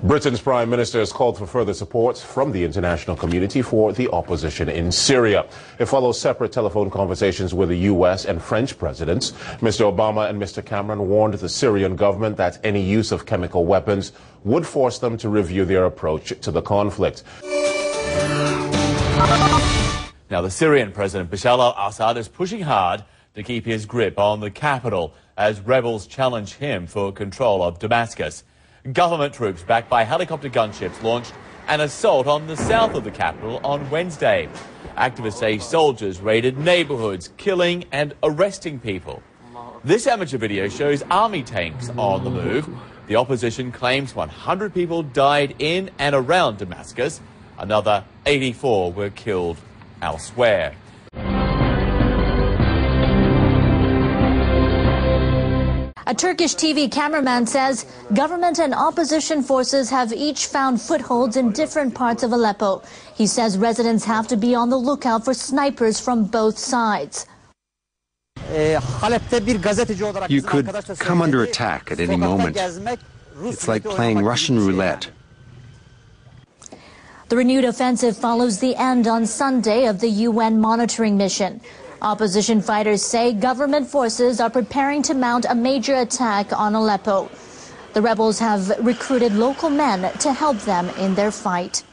Britain's Prime Minister has called for further support from the international community for the opposition in Syria. It follows separate telephone conversations with the US and French presidents. Mr. Obama and Mr. Cameron warned the Syrian government that any use of chemical weapons would force them to review their approach to the conflict. Now, the Syrian President Bashar al-Assad is pushing hard to keep his grip on the capital as rebels challenge him for control of Damascus. Government troops backed by helicopter gunships launched an assault on the south of the capital on Wednesday. Activists say soldiers raided neighborhoods, killing and arresting people. This amateur video shows army tanks on the move. The opposition claims 100 people died in and around Damascus. Another 84 were killed elsewhere. A Turkish TV cameraman says government and opposition forces have each found footholds in different parts of Aleppo. He says residents have to be on the lookout for snipers from both sides. You could come under attack at any moment. It's like playing Russian roulette. The renewed offensive follows the end on Sunday of the UN monitoring mission. Opposition fighters say government forces are preparing to mount a major attack on Aleppo. The rebels have recruited local men to help them in their fight.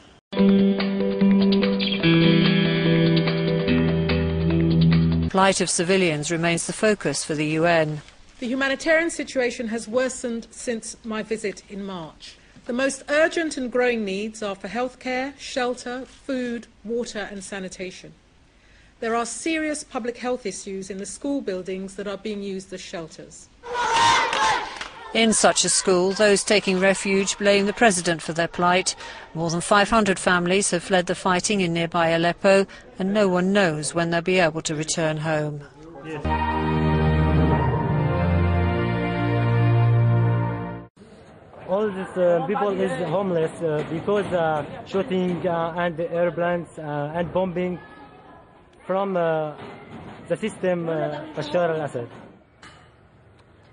Flight of civilians remains the focus for the UN. The humanitarian situation has worsened since my visit in March. The most urgent and growing needs are for healthcare, shelter, food, water and sanitation. There are serious public health issues in the school buildings that are being used as shelters. In such a school, those taking refuge blame the president for their plight. More than 500 families have fled the fighting in nearby Aleppo, and no one knows when they'll be able to return home. All these people is homeless because shooting and airplanes and bombing from the system Bashar al-Assad.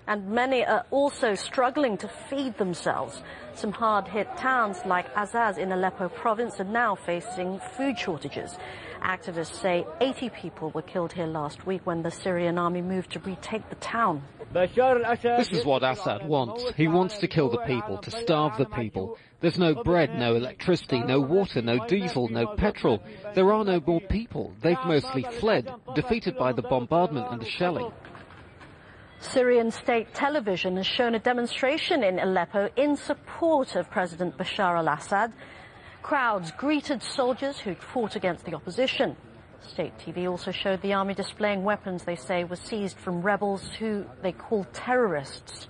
And many are also struggling to feed themselves. Some hard-hit towns like Azaz in Aleppo province are now facing food shortages. Activists say 80 people were killed here last week when the Syrian army moved to retake the town. This is what Assad wants. He wants to kill the people, to starve the people. There's no bread, no electricity, no water, no diesel, no petrol. There are no more people. They've mostly fled, defeated by the bombardment and the shelling. Syrian state television has shown a demonstration in Aleppo in support of President Bashar al-Assad. Crowds greeted soldiers who'd fought against the opposition. State TV also showed the army displaying weapons they say were seized from rebels who they call terrorists.